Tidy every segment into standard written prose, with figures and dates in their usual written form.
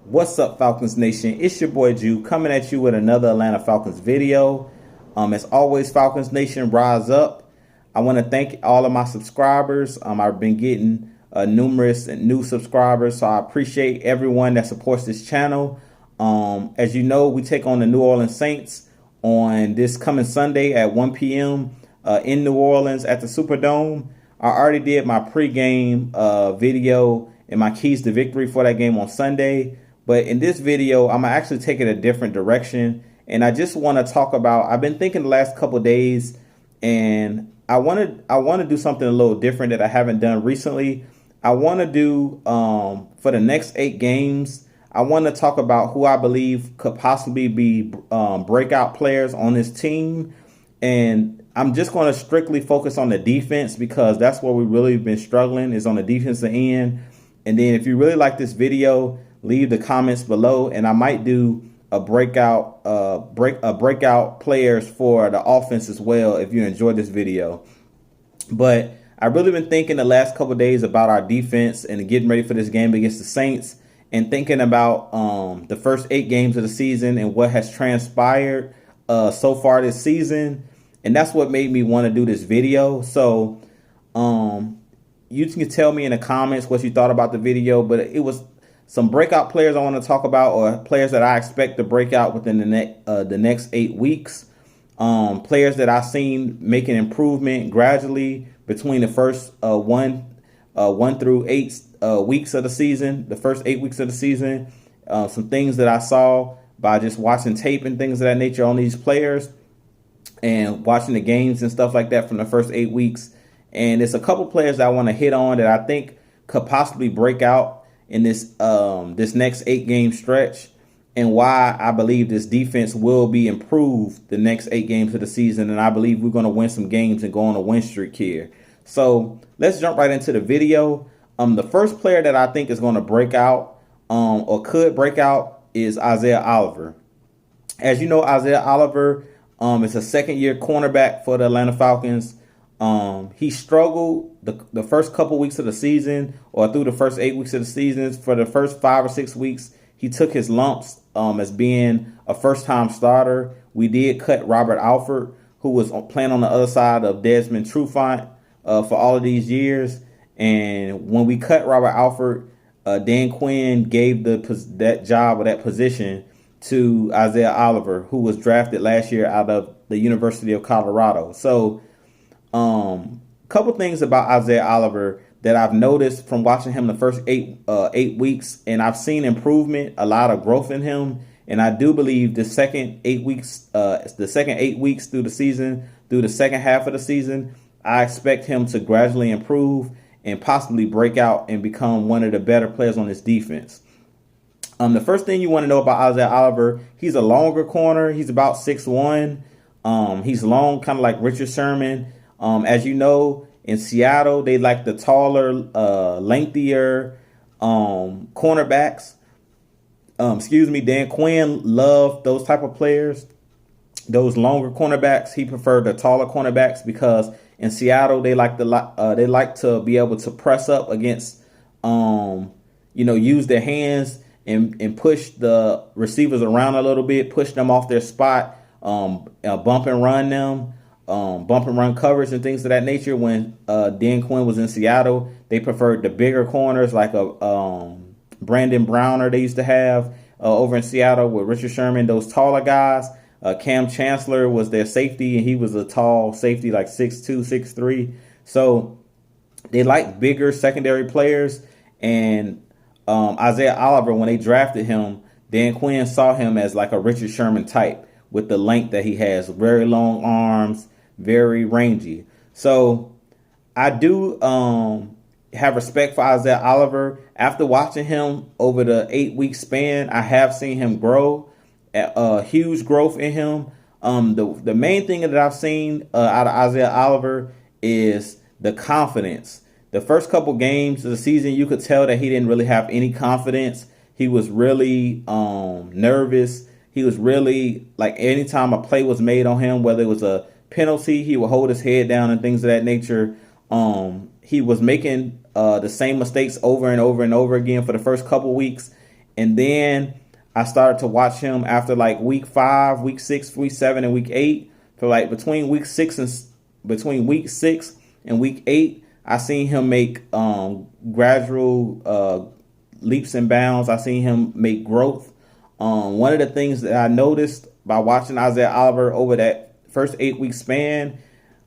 What's up, Falcons Nation? It's your boy Jew coming at you with another Atlanta Falcons video. As always, Falcons Nation, rise up. I want to thank all of my subscribers. I've been getting numerous new subscribers, so I appreciate everyone that supports this channel. As you know, we take on the New Orleans Saints on this coming Sunday at 1 p.m. In New Orleans at the Superdome. I already did my pregame video and my keys to victory for that game on Sunday. But in this video, I'm actually taking a different direction. And I just want to talk about, I've been thinking the last couple of days, and I want to do something a little different that I haven't done recently. I want to do, for the next 8 games, I want to talk about who I believe could possibly be breakout players on this team. And I'm just going to strictly focus on the defense because that's where we really been struggling, is on the defensive end. And then if you really like this video, leave the comments below, and I might do a breakout players for the offense as well if you enjoyed this video. But I've really been thinking the last couple of days about our defense and getting ready for this game against the Saints, and thinking about the first 8 games of the season and what has transpired so far this season. And that's what made me want to do this video. So you can tell me in the comments what you thought about the video, but it was some breakout players I want to talk about, or players that I expect to break out within the next 8 weeks. Players that I've seen making improvement gradually between the first 1 through 8 weeks of the season, the first 8 weeks of the season. Some things that I saw by just watching tape and things of that nature on these players, and watching the games and stuff like that from the first 8 weeks. And there's a couple players that I want to hit on that I think could possibly break out in this this next 8 game stretch, and why I believe this defense will be improved the next 8 games of the season. And I believe we're going to win some games and go on a win streak here. So let's jump right into the video. The first player that I think is going to break out or could break out is Isaiah Oliver. As you know, Isaiah Oliver is a second-year cornerback for the Atlanta Falcons. He struggled the first couple weeks of the season, or through the first 8 weeks of the season. For the first 5 or 6 weeks, he took his lumps as being a first-time starter. We did cut Robert Alford, who was playing on the other side of Desmond Trufant for all of these years. And when we cut Robert Alford, Dan Quinn gave that job or that position to Isaiah Oliver, who was drafted last year out of the University of Colorado. So couple things about Isaiah Oliver that I've noticed from watching him the first 8 weeks, and I've seen improvement, a lot of growth in him. And I do believe the second 8 weeks, through the season, through the second half of the season, I expect him to gradually improve and possibly break out and become one of the better players on this defense. The first thing you want to know about Isaiah Oliver, he's a longer corner. He's about 6'1". He's long, kind of like Richard Sherman. As you know, in Seattle, they like the taller, lengthier cornerbacks. Dan Quinn loved those type of players, those longer cornerbacks. He preferred the taller cornerbacks because in Seattle they like to be able to press up against, use their hands and push the receivers around a little bit, push them off their spot, bump and run them. Bump and run coverage and things of that nature. When Dan Quinn was in Seattle, they preferred the bigger corners like a Brandon Browner they used to have over in Seattle with Richard Sherman, those taller guys. Cam Chancellor was their safety, and he was a tall safety, like 6'2", 6'3". So they like bigger secondary players. And Isaiah Oliver, when they drafted him, Dan Quinn saw him as like a Richard Sherman type with the length that he has, very long arms, very rangy. So I do have respect for Isaiah Oliver. After watching him over the 8 week span, I have seen him grow, huge growth in him. The main thing that I've seen out of Isaiah Oliver is the confidence. The first couple games of the season, you could tell that he didn't really have any confidence. He was really nervous. He was really, like, anytime a play was made on him, whether it was a penalty, he would hold his head down and things of that nature. He was making the same mistakes over and over and over again for the first couple weeks. And then I started to watch him after like week 5, week 6, week 7, and week 8. For like between week 6 and week 8, I seen him make gradual leaps and bounds. I seen him make growth. One of the things that I noticed by watching Isaiah Oliver over that first 8-week span,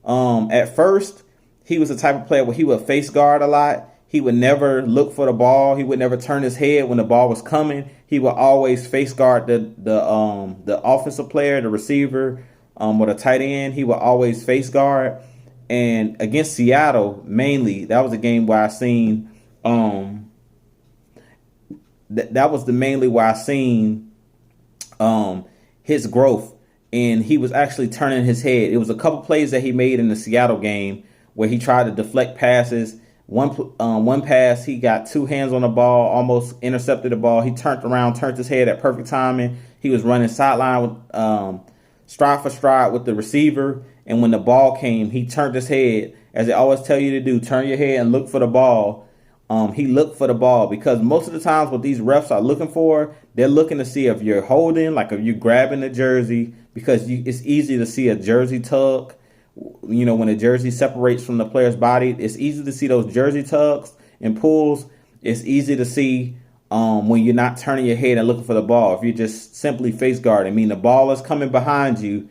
at first he was the type of player where he would face guard a lot. He would never look for the ball. He would never turn his head when the ball was coming. He would always face guard the offensive player, the receiver, or the tight end. He would always face guard. And against Seattle, mainly, that was a game where I seen that was the mainly where I seen his growth, and he was actually turning his head. It was a couple plays that he made in the Seattle game where he tried to deflect passes. One pass, he got 2 hands on the ball, almost intercepted the ball. He turned around, turned his head at perfect timing. He was running sideline with stride for stride with the receiver, and when the ball came, he turned his head, as they always tell you to do, turn your head and look for the ball. He looked for the ball, because most of the times what these refs are looking for, they're looking to see if you're holding, like if you're grabbing the jersey, because it's easy to see a jersey tug. You know, when a jersey separates from the player's body, it's easy to see those jersey tugs and pulls. It's easy to see when you're not turning your head and looking for the ball. If you're just simply face guarding, I mean, the ball is coming behind you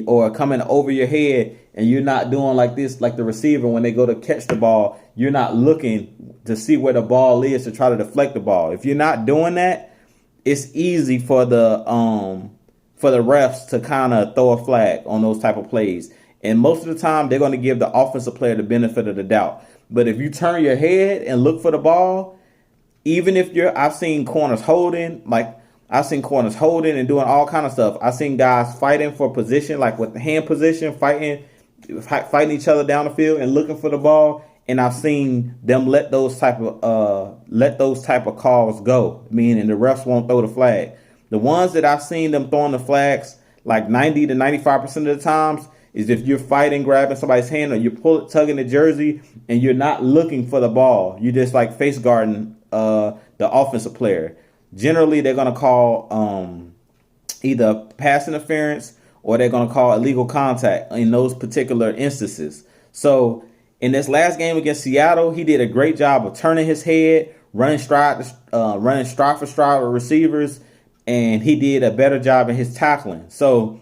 or coming over your head, and you're not doing like this, like the receiver when they go to catch the ball, you're not looking to see where the ball is to try to deflect the ball. If you're not doing that, it's easy for the refs to kind of throw a flag on those type of plays. And most of the time, they're going to give the offensive player the benefit of the doubt. But if you turn your head and look for the ball, even if I've seen corners holding, and doing all kind of stuff. I've seen guys fighting for position, like with the hand position, fighting each other down the field and looking for the ball. And I've seen them let those type of calls go, meaning the refs won't throw the flag. The ones that I've seen them throwing the flags like 90 to 95% of the times is if you're fighting, grabbing somebody's hand, or you're tugging the jersey and you're not looking for the ball. You're just like face guarding the offensive player. Generally, they're going to call either pass interference or they're going to call illegal contact in those particular instances. So in this last game against Seattle, he did a great job of turning his head, running stride for stride with receivers, and he did a better job in his tackling. So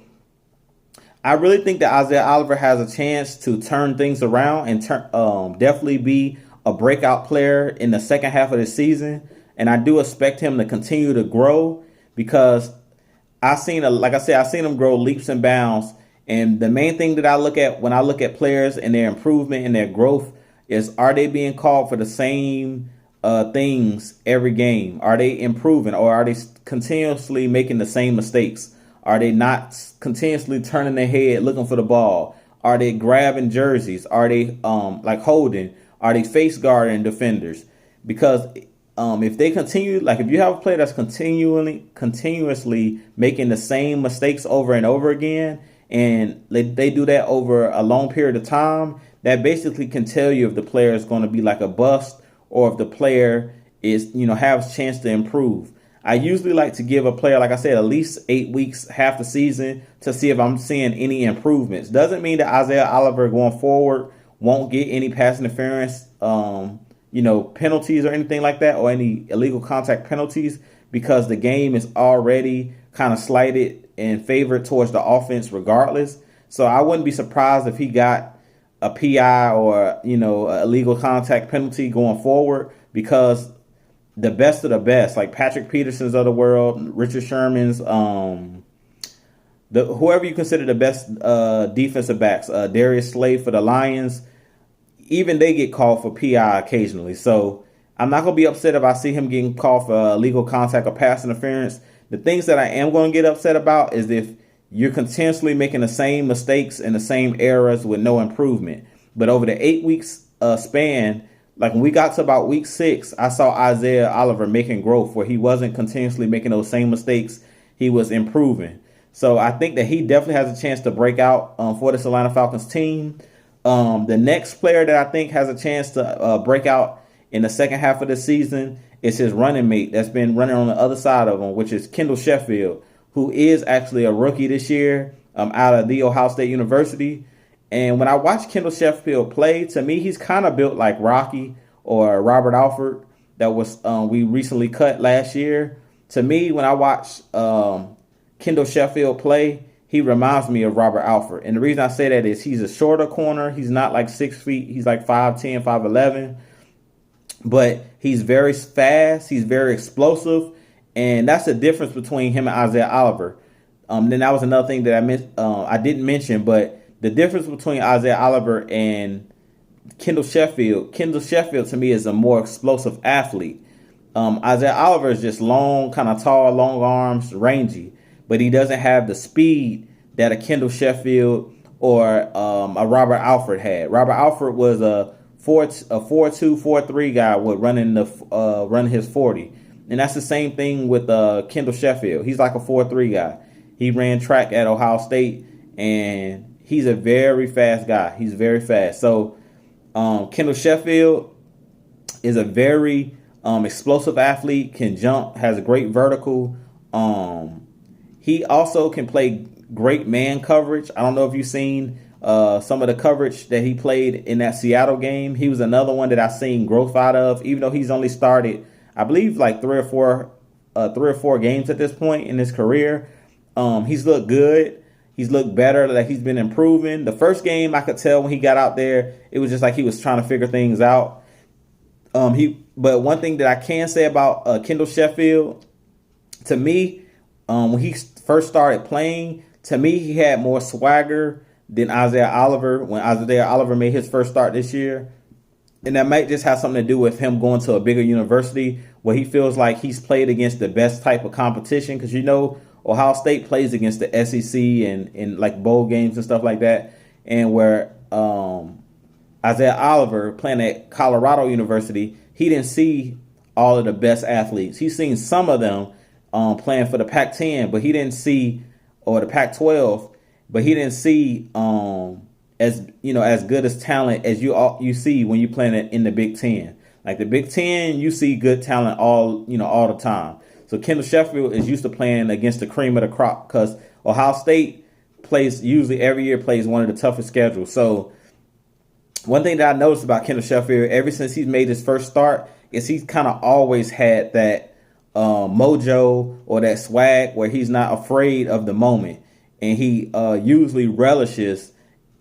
I really think that Isaiah Oliver has a chance to turn things around and definitely be a breakout player in the second half of the season. And I do expect him to continue to grow, because I've seen him grow leaps and bounds. And the main thing that I look at when I look at players and their improvement and their growth is, are they being called for the same things every game? Are they improving, or are they continuously making the same mistakes? Are they not continuously turning their head looking for the ball? Are they grabbing jerseys? Are they holding? Are they face guarding defenders? Because if they continue, like if you have a player that's continuously making the same mistakes over and over again, and they do that over a long period of time, that basically can tell you if the player is going to be like a bust, or if the player is, has a chance to improve. I usually like to give a player, like I said, at least 8 weeks, half the season, to see if I'm seeing any improvements. Doesn't mean that Isaiah Oliver going forward won't get any pass interference, penalties or anything like that, or any illegal contact penalties, because the game is already kind of slighted and favored towards the offense regardless. So I wouldn't be surprised if he got a PI or, a illegal contact penalty going forward, because the best of the best, like Patrick Peterson's of the world, Richard Sherman's, whoever you consider the best defensive backs, Darius Slay for the Lions, even they get called for PI occasionally. So I'm not going to be upset if I see him getting called for illegal contact or pass interference. The things that I am going to get upset about is if you're continuously making the same mistakes and the same errors with no improvement. But over the 8 weeks span, like when we got to about week 6, I saw Isaiah Oliver making growth where he wasn't continuously making those same mistakes. He was improving. So I think that he definitely has a chance to break out for this Atlanta Falcons team. The next player that I think has a chance to break out in the second half of the season is his running mate that's been running on the other side of him, which is Kendall Sheffield, who is actually a rookie this year out of The Ohio State University. And when I watch Kendall Sheffield play, to me, he's kind of built like Rocky or Robert Alford that was we recently cut last year. To me, when I watch Kendall Sheffield play, he reminds me of Robert Alford. And the reason I say that is he's a shorter corner. He's not like 6 feet. He's like 5'10", 5'11". But he's very fast. He's very explosive. And that's the difference between him and Isaiah Oliver. Then that was another thing that I didn't mention, but the difference between Isaiah Oliver and Kendall Sheffield to me is a more explosive athlete. Isaiah Oliver is just long, kind of tall, long arms, rangy, but he doesn't have the speed that a Kendall Sheffield or a Robert Alford had. Robert Alford was a 4.2, 4.3 guy with running his 40. And that's the same thing with Kendall Sheffield. He's like a 4.3 guy. He ran track at Ohio State, and he's a very fast guy. He's very fast. So Kendall Sheffield is a very explosive athlete, can jump, has a great vertical. He also can play great man coverage. I don't know if you've seen some of the coverage that he played in that Seattle game. He was another one that I've seen growth out of, even though he's only started, I believe, like three or four games at this point in his career. He's looked good. He's looked better. Like he's been improving. The first game, I could tell when he got out there, it was just like he was trying to figure things out. But one thing that I can say about Kendall Sheffield, to me, when he first started playing, to me he had more swagger than Isaiah Oliver when Isaiah Oliver made his first start this year. And that might just have something to do with him going to a bigger university where he feels like he's played against the best type of competition. Because, Ohio State plays against the SEC and like bowl games and stuff like that. And where Isaiah Oliver playing at Colorado University, he didn't see all of the best athletes. He's seen some of them playing for the Pac-10, but he didn't see, or the Pac-12, but he didn't see as good as talent as you see when you playing in the Big Ten. Like the Big Ten, you see good talent all the time. So Kendall Sheffield is used to playing against the cream of the crop because Ohio State usually every year plays one of the toughest schedules. So one thing that I noticed about Kendall Sheffield ever since he's made his first start is he's kind of always had that mojo or that swag where he's not afraid of the moment. And he usually relishes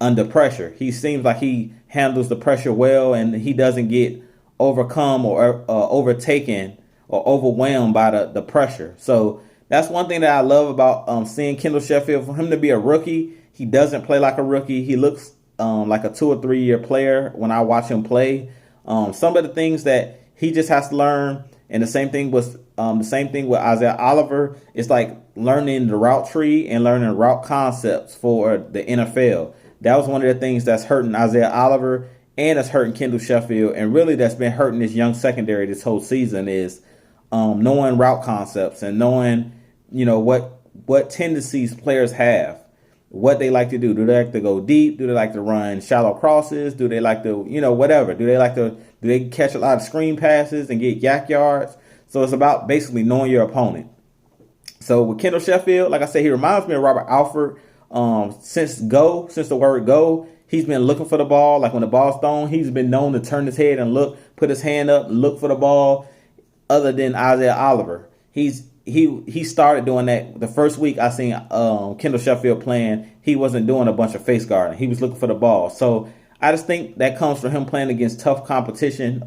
under pressure. He seems like he handles the pressure well, and he doesn't get overcome or overtaken or overwhelmed by the pressure. So that's one thing that I love about seeing Kendall Sheffield. For him to be a rookie, he doesn't play like a rookie. He looks like a 2 or 3 year player when I watch him play. Some of the things that he just has to learn, and the same thing with Isaiah Oliver. It's like learning the route tree and learning route concepts for the NFL. That was one of the things that's hurting Isaiah Oliver and that's hurting Kendall Sheffield, and really that's been hurting this young secondary this whole season is knowing route concepts and knowing what tendencies players have, what they like to do. Do they like to go deep? Do they like to run shallow crosses? Do they like to whatever? Do they catch a lot of screen passes and get yak yards? So it's about basically knowing your opponent. So with Kendall Sheffield, like I said, he reminds me of Robert Alford. Since the word go, he's been looking for the ball. Like when the ball's thrown, he's been known to turn his head and look, put his hand up, and look for the ball. Other than Isaiah Oliver, he started doing that the first week I seen Kendall Sheffield playing. He wasn't doing a bunch of face guarding. He was looking for the ball. So I just think that comes from him playing against tougher competition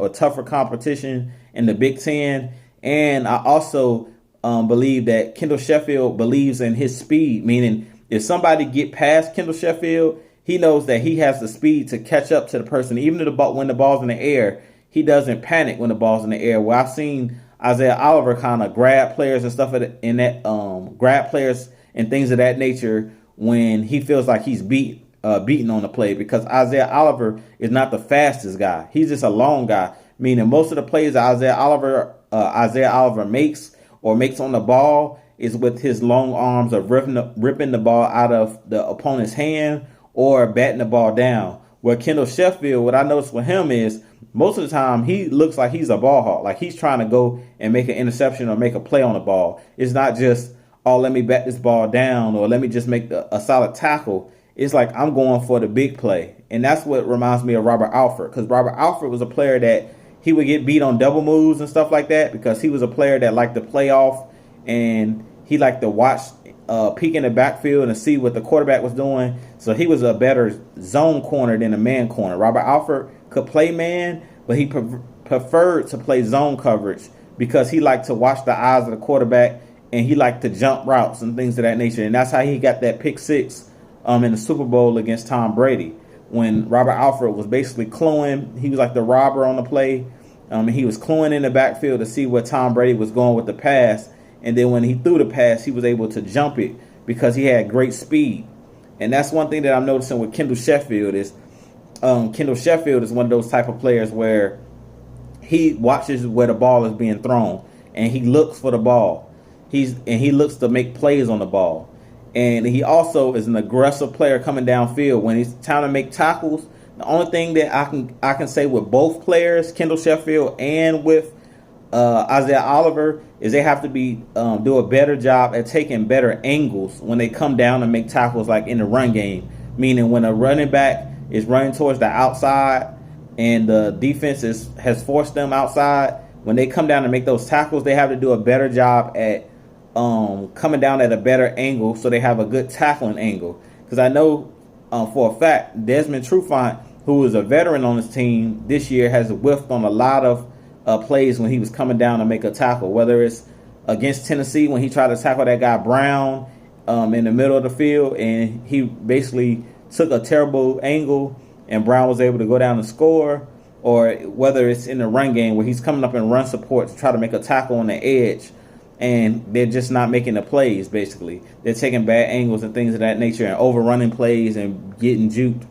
in the Big Ten. And I also believe that Kendall Sheffield believes in his speed, meaning if somebody get past Kendall Sheffield, he knows that he has the speed to catch up to the person. Even when the ball's in the air, he doesn't panic when the ball's in the air. Where I've seen Isaiah Oliver kind of grab players and stuff grab players and things of that nature when he feels like he's beaten on the play, because Isaiah Oliver is not the fastest guy. He's just a long guy, meaning most of the plays that Isaiah Oliver makes on the ball is with his long arms of ripping the ball out of the opponent's hand or batting the ball down. Where Kendall Sheffield, what I noticed with him is most of the time he looks like he's a ball hawk. Like he's trying to go and make an interception or make a play on the ball. It's not just, oh, let me bat this ball down or let me just make a solid tackle. It's like I'm going for the big play. And that's what reminds me of Robert Alford, because Robert Alford was a player that he would get beat on double moves and stuff like that because he was a player that liked to play off and he liked to watch, peek in the backfield and see what the quarterback was doing. So he was a better zone corner than a man corner. Robert Alford could play man, but he preferred to play zone coverage because he liked to watch the eyes of the quarterback and he liked to jump routes and things of that nature. And that's how he got that pick six in the Super Bowl against Tom Brady, when Robert Alford was basically cluing. He was like the robber on the play. He was cluing in the backfield to see where Tom Brady was going with the pass. And then when he threw the pass, he was able to jump it because he had great speed. And that's one thing that I'm noticing with Kendall Sheffield is Kendall Sheffield is one of those type of players where he watches where the ball is being thrown and he looks for the ball. He looks to make plays on the ball. And he also is an aggressive player coming downfield. When it's time to make tackles, the only thing that I can say with both players, Kendall Sheffield and with Isaiah Oliver, is they have to do a better job at taking better angles when they come down and make tackles, like in the run game. Meaning when a running back is running towards the outside and the defense has forced them outside, when they come down and make those tackles, they have to do a better job at coming down at a better angle so they have a good tackling angle. Because I know for a fact Desmond Trufant, who is a veteran on his team this year, has whiffed on a lot of plays when he was coming down to make a tackle, whether it's against Tennessee when he tried to tackle that guy Brown in the middle of the field and he basically took a terrible angle and Brown was able to go down and score, or whether it's in the run game where he's coming up in run support to try to make a tackle on the edge and they're just not making the plays. Basically they're taking bad angles and things of that nature and overrunning plays and getting juked,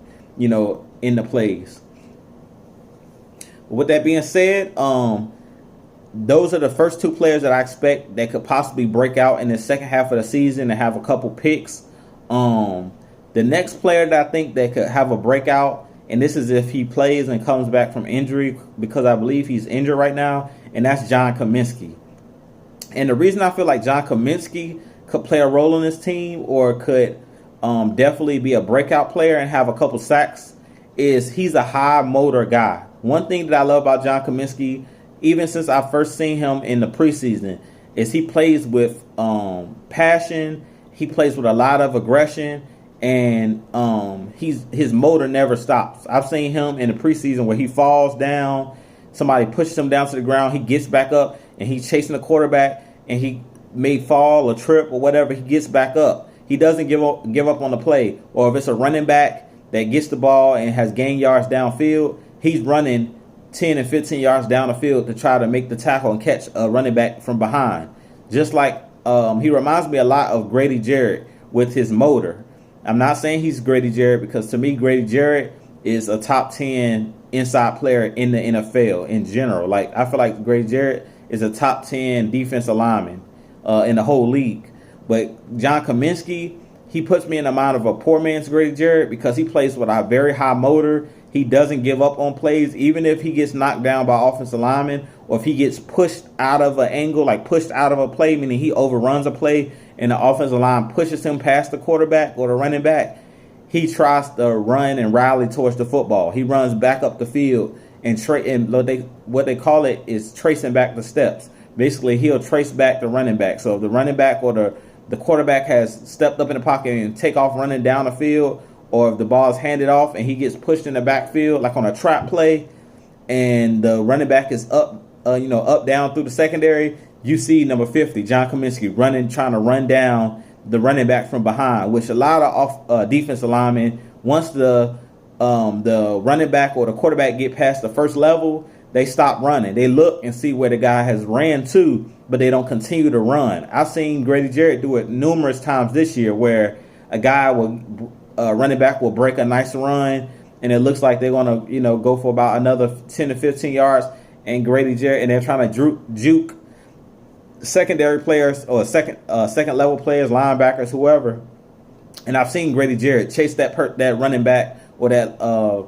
in the plays. With that being said, those are the first two players that I expect that could possibly break out in the second half of the season and have a couple picks. The next player that I think that could have a breakout, and this is if he plays and comes back from injury, because I believe he's injured right now, and that's John Kaminsky. And the reason I feel like John Kaminsky could play a role in this team or could definitely be a breakout player and have a couple sacks is he's a high motor guy. One thing that I love about John Kaminsky, even since I first seen him in the preseason, is he plays with passion. He plays with a lot of aggression, and his motor never stops. I've seen him in the preseason where he falls down, somebody pushes him down to the ground, he gets back up, and he's chasing the quarterback, and he may fall or trip or whatever, he gets back up. He doesn't give up on the play. Or if it's a running back that gets the ball and has gained yards downfield, he's running 10 and 15 yards down the field to try to make the tackle and catch a running back from behind. Just like he reminds me a lot of Grady Jarrett with his motor. I'm not saying he's Grady Jarrett, because to me Grady Jarrett is a top 10 inside player in the NFL in general. Like I feel like Grady Jarrett is a top 10 defensive lineman in the whole league. But John Kaminsky, he puts me in the mind of a poor man's Grady Jarrett because he plays with a very high motor. He doesn't give up on plays, even if he gets knocked down by offensive linemen or if he gets pushed out of an angle, like pushed out of a play, meaning he overruns a play and the offensive line pushes him past the quarterback or the running back. He tries to run and rally towards the football. He runs back up the field and what they call it is tracing back the steps. Basically, he'll trace back the running back. So if the running back or the quarterback has stepped up in the pocket and take off running down the field, or if the ball is handed off and he gets pushed in the backfield, like on a trap play, and the running back is up, down through the secondary, you see number 50, John Kaminsky, trying to run down the running back from behind, which a lot of defensive linemen, once the running back or the quarterback get past the first level, they stop running. They look and see where the guy has ran to, but they don't continue to run. I've seen Grady Jarrett do it numerous times this year where a guy running back will break a nice run, and it looks like they're going to, go for about another 10 to 15 yards, and Grady Jarrett, and they're trying to juke secondary players or second level players, linebackers, whoever. And I've seen Grady Jarrett chase that running back or that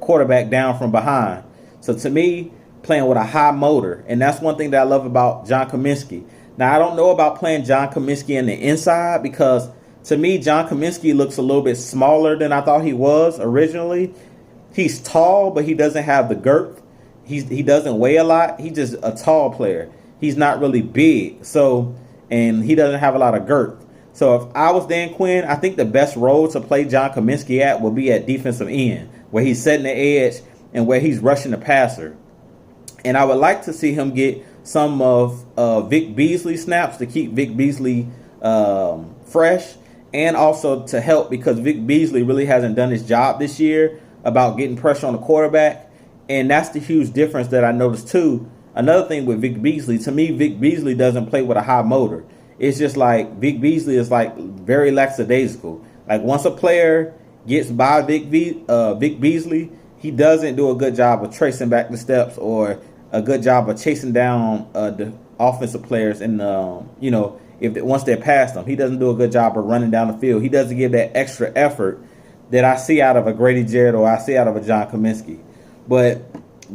quarterback down from behind. So to me, playing with a high motor, and that's one thing that I love about John Kaminsky. Now, I don't know about playing John Kaminsky in the inside because to me, John Kaminsky looks a little bit smaller than I thought he was originally. He's tall, but he doesn't have the girth. He doesn't weigh a lot. He's just a tall player. He's not really big. So, and he doesn't have a lot of girth. So if I was Dan Quinn, I think the best role to play John Kaminsky at would be at defensive end, where he's setting the edge and where he's rushing the passer. And I would like to see him get some of Vic Beasley snaps to keep Vic Beasley fresh, and also to help because Vic Beasley really hasn't done his job this year about getting pressure on the quarterback. And that's the huge difference that I noticed too. Another thing with Vic Beasley, to me, Vic Beasley doesn't play with a high motor. It's just like Vic Beasley is like very lackadaisical. Like once a player gets by Vic Beasley, he doesn't do a good job of tracing back the steps or a good job of chasing down the offensive players. And once they're past him, he doesn't do a good job of running down the field. He doesn't give that extra effort that I see out of a Grady Jarrett or I see out of a John Kaminsky. But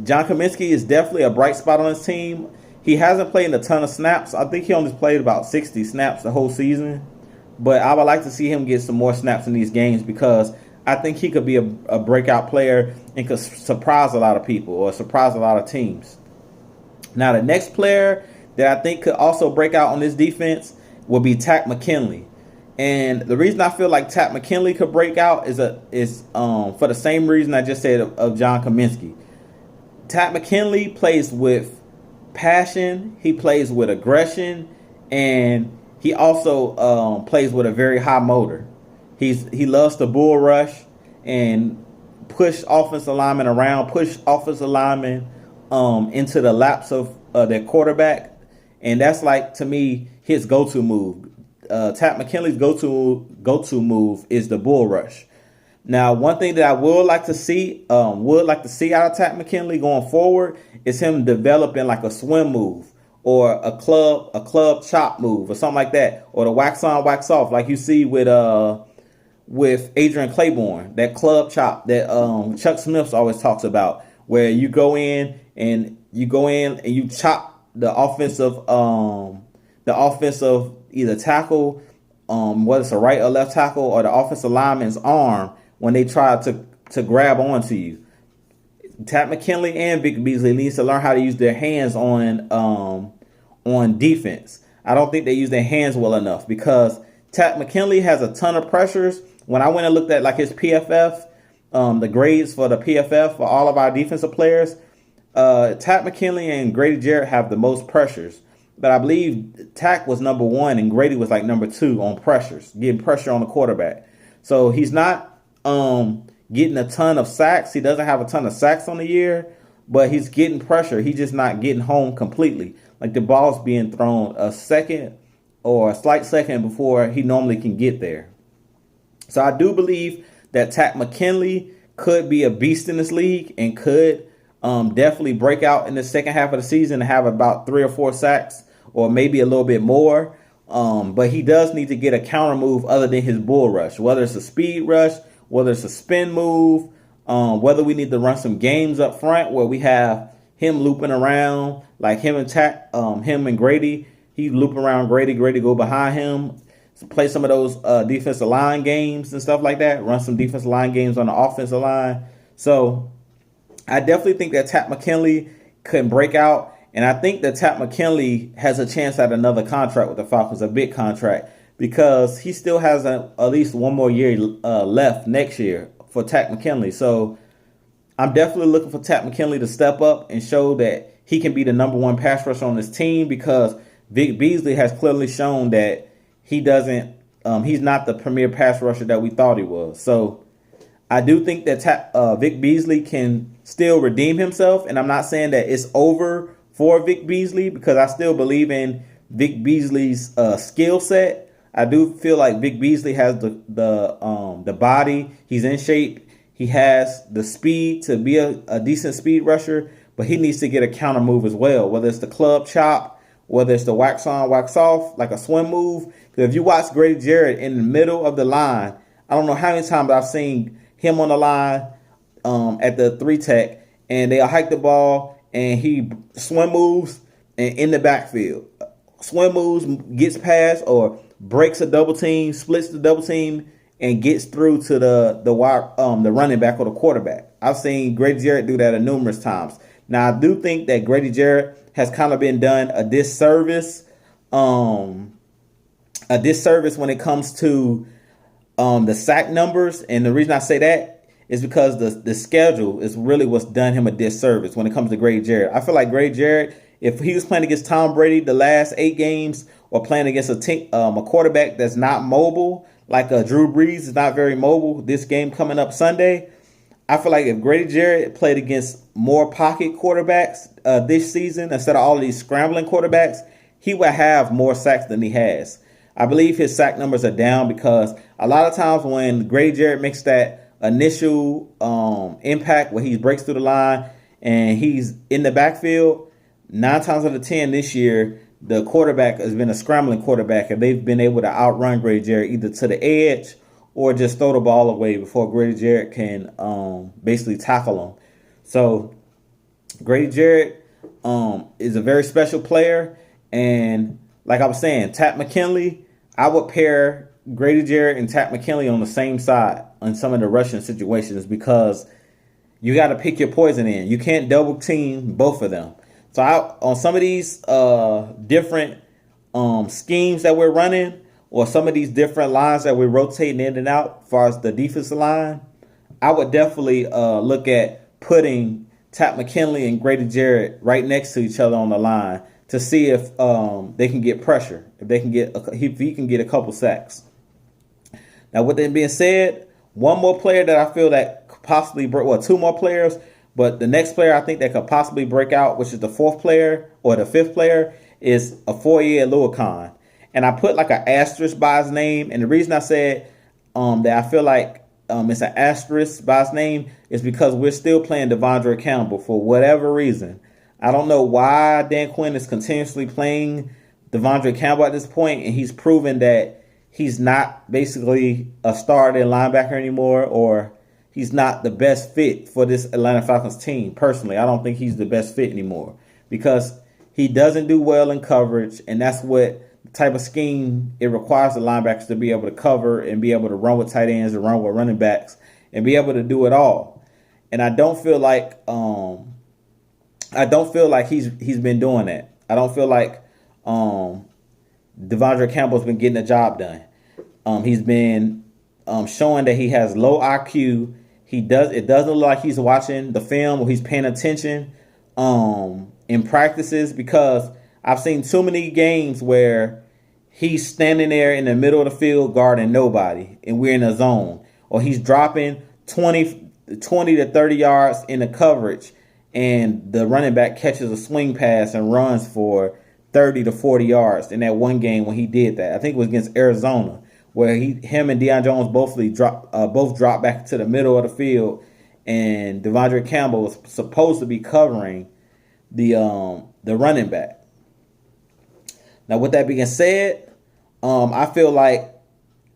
John Kaminsky is definitely a bright spot on his team. He hasn't played in a ton of snaps. I think he only played about 60 snaps the whole season. But I would like to see him get some more snaps in these games because I think he could be a breakout player and could surprise a lot of people or surprise a lot of teams. Now, the next player that I think could also break out on this defense will be Takk McKinley. And the reason I feel like Takk McKinley could break out is for the same reason I just said of John Kaminsky. Takk McKinley plays with passion, he plays with aggression, and he also plays with a very high motor. He loves to bull rush and push offensive linemen around, push offensive linemen into the laps of their quarterback, and that's like to me his go-to move. Takk McKinley's go-to move is the bull rush. Now, one thing that I would like to see out of Takk McKinley going forward is him developing like a swim move or a club chop move or something like that, or the wax on, wax off, like you see with Adrian Claiborne, that club chop that Chuck Smith always talks about, where you go in and you chop the offensive either tackle, whether it's a right or left tackle, or the offensive lineman's arm when they try to grab onto you. Takk McKinley and Vic Beasley needs to learn how to use their hands on defense. I don't think they use their hands well enough because Takk McKinley has a ton of pressures. When I went and looked at like his PFF, the grades for the PFF for all of our defensive players, Takk McKinley and Grady Jarrett have the most pressures. But I believe Takk was number 1 and Grady was like number 2 on pressures, getting pressure on the quarterback. So he's not getting a ton of sacks. He doesn't have a ton of sacks on the year, but he's getting pressure. He's just not getting home completely. Like the ball's being thrown a second or a slight second before he normally can get there. So I do believe that Takk McKinley could be a beast in this league and could definitely break out in the second half of the season and have about 3 or 4 sacks or maybe a little bit more. But he does need to get a counter move other than his bull rush, whether it's a speed rush, whether it's a spin move, whether we need to run some games up front where we have him looping around like him and Grady. He loop around Grady go behind him. Play some of those defensive line games and stuff like that. Run some defensive line games on the offensive line. So I definitely think that Takk McKinley can break out. And I think that Takk McKinley has a chance at another contract with the Falcons, a big contract, because he still has at least one more year left next year for Takk McKinley. So I'm definitely looking for Takk McKinley to step up and show that he can be the number 1 pass rusher on this team, because Vic Beasley has clearly shown that he's not the premier pass rusher that we thought he was. So I do think that Vic Beasley can still redeem himself, and I'm not saying that it's over for Vic Beasley because I still believe in Vic Beasley's skill set. I do feel like Vic Beasley has the body. He's in shape. He has the speed to be a decent speed rusher, but he needs to get a counter move as well, whether it's the club chop, whether it's the wax on, wax off, like a swim move. Because if you watch Grady Jarrett in the middle of the line, I don't know how many times I've seen him on the line at the 3 tech, and they'll hike the ball, and he swim moves and in the backfield. Swim moves, gets past or breaks a double team, splits the double team, and gets through to the running back or the quarterback. I've seen Grady Jarrett do that numerous times. Now, I do think that Grady Jarrett has kind of been done a disservice when it comes to the sack numbers. And the reason I say that is because the schedule is really what's done him a disservice when it comes to Grady Jarrett. I feel like Grady Jarrett, if he was playing against Tom Brady the last 8 games, or playing against a quarterback that's not mobile, like Drew Brees is not very mobile, this game coming up Sunday, I feel like if Grady Jarrett played against more pocket quarterbacks this season instead of all of these scrambling quarterbacks, he would have more sacks than he has. I believe his sack numbers are down because a lot of times when Grady Jarrett makes that initial impact where he breaks through the line and he's in the backfield, 9 times out of 10 this year, the quarterback has been a scrambling quarterback, and they've been able to outrun Grady Jarrett either to the edge or just throw the ball away before Grady Jarrett can basically tackle him. So Grady Jarrett is a very special player, and like I was saying, Tat McKinley, I would pair Grady Jarrett and Tat McKinley on the same side on some of the rushing situations because you got to pick your poison in. You can't double team both of them. So on some of these different schemes that we're running, or some of these different lines that we're rotating in and out as far as the defensive line, I would definitely look at putting Tat McKinley and Grady Jarrett right next to each other on the line to see if they can get pressure, if he can get a couple sacks. Now, with that being said, one more player that I feel that could possibly break, well, 2 more players, but the next player I think that could possibly break out, which is the 4th player or the 5th player, is Afoye Oluokun. And I put like an asterisk by his name. And the reason I said that I feel like it's an asterisk by his name is because we're still playing Devondre Campbell for whatever reason. I don't know why Dan Quinn is continuously playing Devondre Campbell at this point, and he's proven that he's not basically a starting linebacker anymore, or he's not the best fit for this Atlanta Falcons team. Personally, I don't think he's the best fit anymore because he doesn't do well in coverage, and that's what the type of scheme it requires the linebackers to be able to cover and be able to run with tight ends and run with running backs and be able to do it all. And I don't feel like he's been doing that. I don't feel like Devondre Campbell's been getting the job done. He's been showing that he has low IQ. It doesn't look like he's watching the film or he's paying attention in practices, because I've seen too many games where he's standing there in the middle of the field guarding nobody and we're in a zone, or he's dropping 20 to 30 yards in the coverage and the running back catches a swing pass and runs for 30 to 40 yards. In that one game when he did that, I think it was against Arizona, where him and Deion Jones both dropped back to the middle of the field, and Devondre Campbell was supposed to be covering the running back. Now, with that being said, I feel like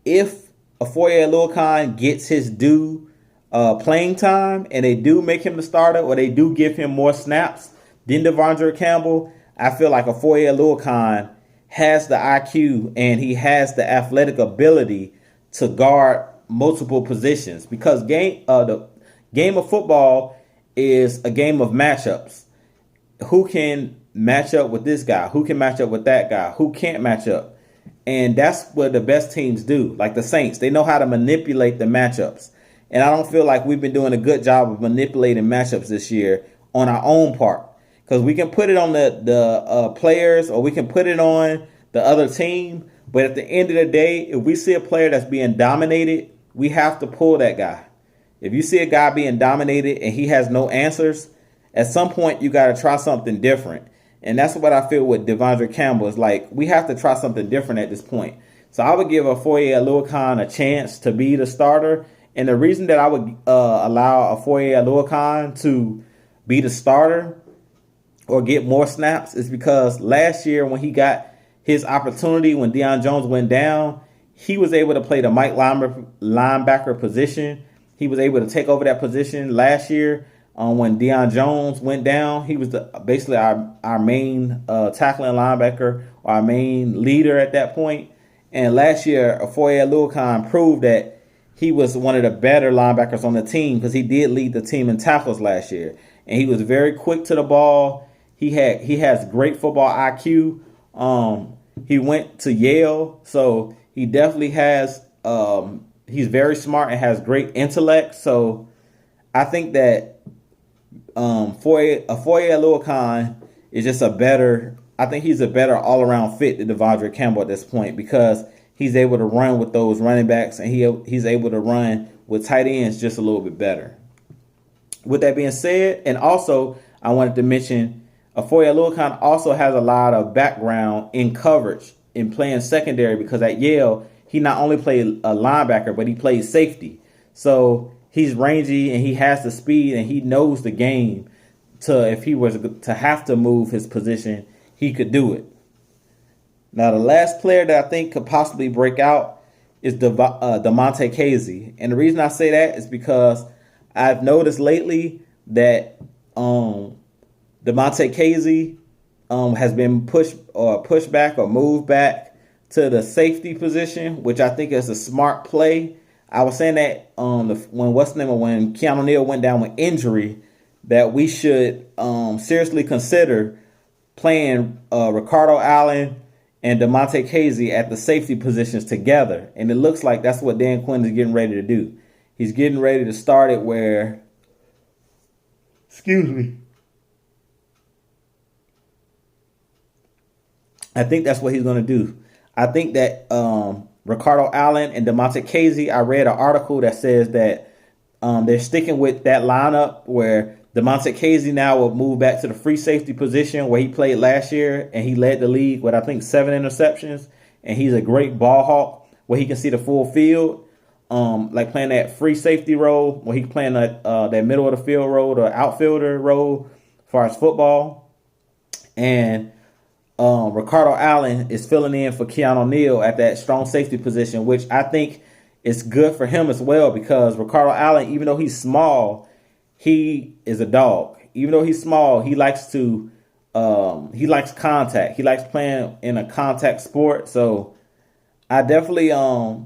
if Afoye Oluokun gets his due playing time and they do make him the starter, or they do give him more snaps than Devondre Campbell, I feel like Afoye Oluokun has the IQ and he has the athletic ability to guard multiple positions, because the game of football is a game of matchups. Who can match up with this guy? Who can match up with that guy? Who can't match up? And that's what the best teams do. Like the Saints, they know how to manipulate the matchups. And I don't feel like we've been doing a good job of manipulating matchups this year on our own part. Because we can put it on the players, or we can put it on the other team. But at the end of the day, if we see a player that's being dominated, we have to pull that guy. If you see a guy being dominated and he has no answers, at some point you got to try something different. And that's what I feel with Devondre Campbell. Is like, we have to try something different at this point. So I would give Afoye Oluokun a chance to be the starter. And the reason that I would allow Afoye Oluokun to be the starter or get more snaps is because last year when he got his opportunity, when Deion Jones went down, he was able to play the Mike linebacker position. He was able to take over that position last year. When Deion Jones went down, he was basically our main tackling linebacker, our main leader at that point. And last year, Afoye Aluakon proved that he was one of the better linebackers on the team because he did lead the team in tackles last year, and he was very quick to the ball. He has great football IQ. He went to Yale, so he definitely has. He's very smart and has great intellect. So I think that Afoye Aluakon is just a better. I think he's a better all around fit than Devondre Campbell at this point because he's able to run with those running backs and he's able to run with tight ends just a little bit better. With that being said, and also I wanted to mention Afoye Aluakon also has a lot of background in coverage in playing secondary because at Yale he not only played a linebacker but he played safety. So he's rangy and he has the speed and he knows the game. If he was to have to move his position, he could do it. Now, the last player that I think could possibly break out is Damontae Kazee. And the reason I say that is because I've noticed lately that Damontae Kazee has been pushed back or moved back to the safety position, which I think is a smart play. I was saying that when Keanu Neal went down with injury, that we should seriously consider playing Ricardo Allen and Damontae Kazee at the safety positions together. And it looks like that's what Dan Quinn is getting ready to do. He's getting ready to start it where, I think that's what he's going to do. I think that Ricardo Allen and Damontae Kazee, I read an article that says that they're sticking with that lineup where Damontae Kazee now will move back to the free safety position where he played last year, and he led the league with, I think, 7 interceptions. And he's a great ball hawk where he can see the full field, like playing that free safety role where he's playing that middle of the field role or outfielder role as far as football. And Ricardo Allen is filling in for Keanu Neal at that strong safety position, which I think is good for him as well because Ricardo Allen, even though he's small, he is a dog. Even though he's small, he likes contact. He likes playing in a contact sport. So I definitely like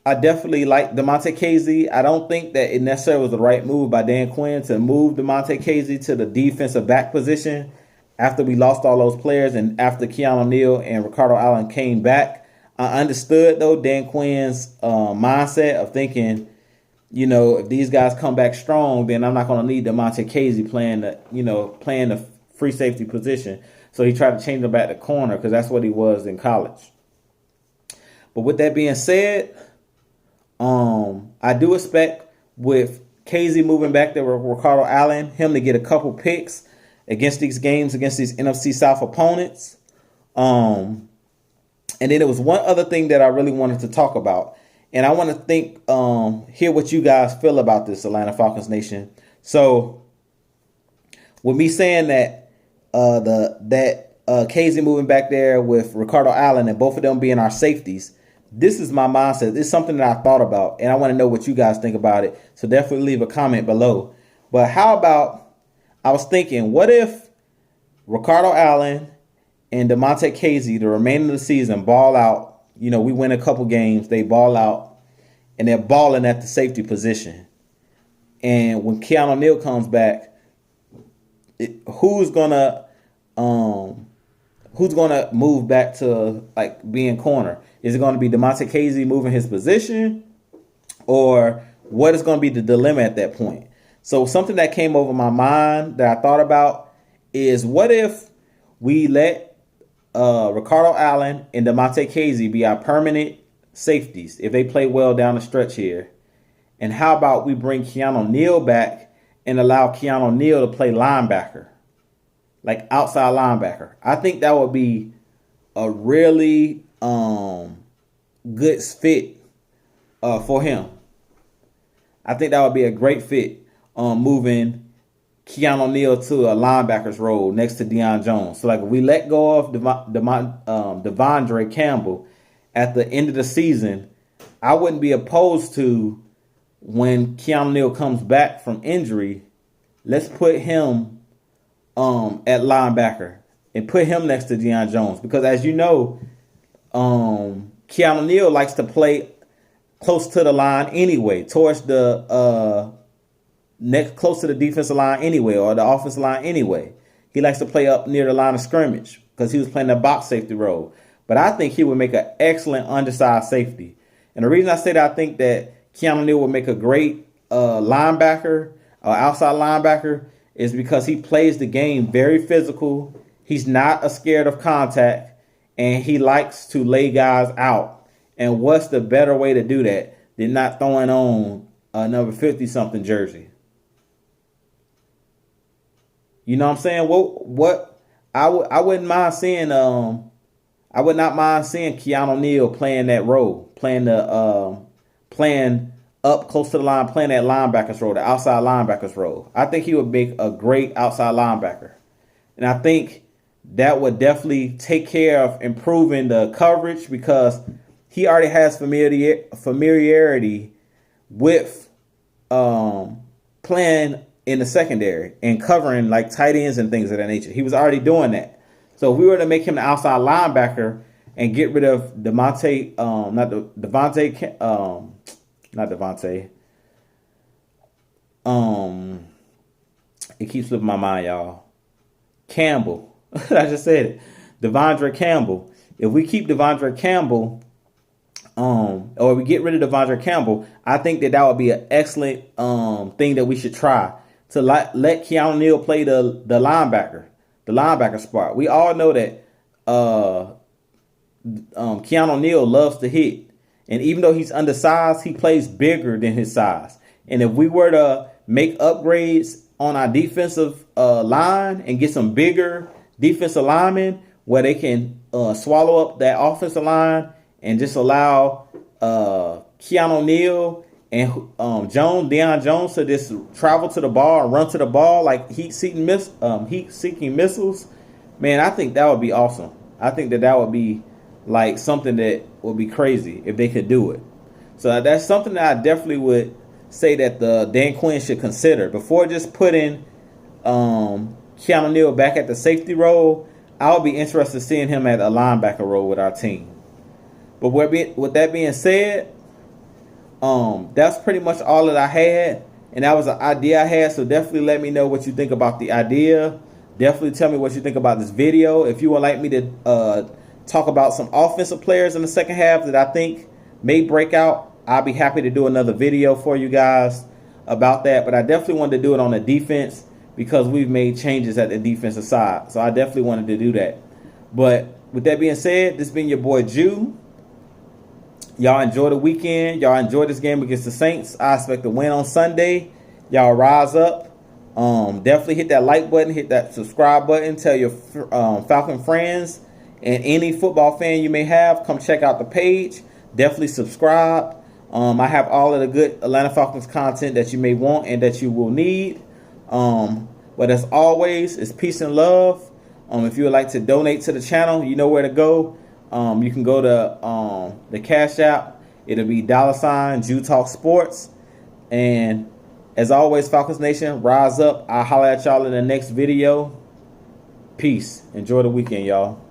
Damontae Kazee. I don't think that it necessarily was the right move by Dan Quinn to move Damontae Kazee to the defensive back position after we lost all those players and after Keanu Neal and Ricardo Allen came back. I understood, though, Dan Quinn's mindset of thinking, if these guys come back strong, then I'm not going to need Damontae Kazee playing the free safety position. So he tried to change him back to corner because that's what he was in college. But with that being said, I do expect with Kazee moving back there with Ricardo Allen, him to get a couple picks against these games, against these NFC South opponents. And then there was one other thing that I really wanted to talk about. And I want to hear what you guys feel about this, Atlanta Falcons Nation. So, with me saying that Kazee moving back there with Ricardo Allen and both of them being our safeties, this is my mindset. It's something that I thought about, and I want to know what you guys think about it. So definitely leave a comment below. But how about, I was thinking, what if Ricardo Allen and Damontae Kazee, the remainder of the season, ball out? We win a couple games, they ball out, and they're balling at the safety position. And when Keanu Neal comes back, who's gonna move back to like being corner? Is it going to be Damontae Kazee moving his position, or what is going to be the dilemma at that point? So something that came over my mind that I thought about is, what if we let Ricardo Allen and Damontae Kazee be our permanent safeties if they play well down the stretch here? And how about we bring Keanu Neal back and allow Keanu Neal to play linebacker, like outside linebacker? I think that would be a really good fit for him. I think that would be a great fit, moving Keanu Neal to a linebacker's role next to Deion Jones. So, like, if we let go of Devondre Campbell at the end of the season, I wouldn't be opposed to, when Keanu Neal comes back from injury, let's put him at linebacker and put him next to Deion Jones, because as you know, Keanu Neal likes to play close to the line anyway, towards the next close to the defensive line anyway, or the offensive line anyway. He likes to play up near the line of scrimmage because he was playing the box safety role. But I think he would make an excellent undersized safety. And the reason I say that I think that Keanu Neal would make a great linebacker, outside linebacker, is because he plays the game very physical. He's not scared of contact, and he likes to lay guys out. And what's the better way to do that than not throwing on a number 50-something jersey? You know what I'm saying? What I wouldn't mind seeing. I would not mind seeing Keanu Neal playing that role, playing up close to the line, playing that linebacker's role, the outside linebacker's role. I think he would make a great outside linebacker, and I think that would definitely take care of improving the coverage, because he already has familiarity with playing in the secondary and covering like tight ends and things of that nature. He was already doing that. So if we were to make him the outside linebacker and get rid of it keeps slipping my mind, y'all. Campbell. I just said it. Devondre Campbell. If we keep Devondre Campbell, or we get rid of Devondre Campbell, I think that would be an excellent thing that we should try to let Keanu Neal play the linebacker spot. We all know that Keanu Neal loves to hit, and even though he's undersized, he plays bigger than his size. And if we were to make upgrades on our defensive line and get some bigger defensive linemen where they can swallow up that offensive line and just allow Keanu Neal and Deion Jones to just travel to the ball and run to the ball like heat-seeking missiles, man, I think that would be awesome. I think that would be like something that would be crazy if they could do it. So that's something that I definitely would say that the Dan Quinn should consider before just putting Keanu Neal back at the safety role. I would be interested in seeing him at a linebacker role with our team. But with that being said, that's pretty much all that I had, and that was an idea I had. So definitely let me know what you think about the idea. Definitely tell me what you think about this video. If you would like me to talk about some offensive players in the second half that I think may break out, I'll be happy to do another video for you guys about that. But I definitely wanted to do it on the defense because we've made changes at the defensive side. So I definitely wanted to do that. But with that being said, this has been your boy Jew. Y'all enjoy the weekend. Y'all enjoy this game against the Saints. I expect to win on Sunday. Y'all rise up. Definitely hit that like button. Hit that subscribe button. Tell your Falcon friends and any football fan you may have, come check out the page. Definitely subscribe. I have all of the good Atlanta Falcons content that you may want and that you will need. But as always, it's peace and love. If you would like to donate to the channel, you know where to go. You can go to the Cash App. It'll be $ Jew Talk Sports. And as always, Falcons Nation, rise up. I'll holler at y'all in the next video. Peace. Enjoy the weekend, y'all.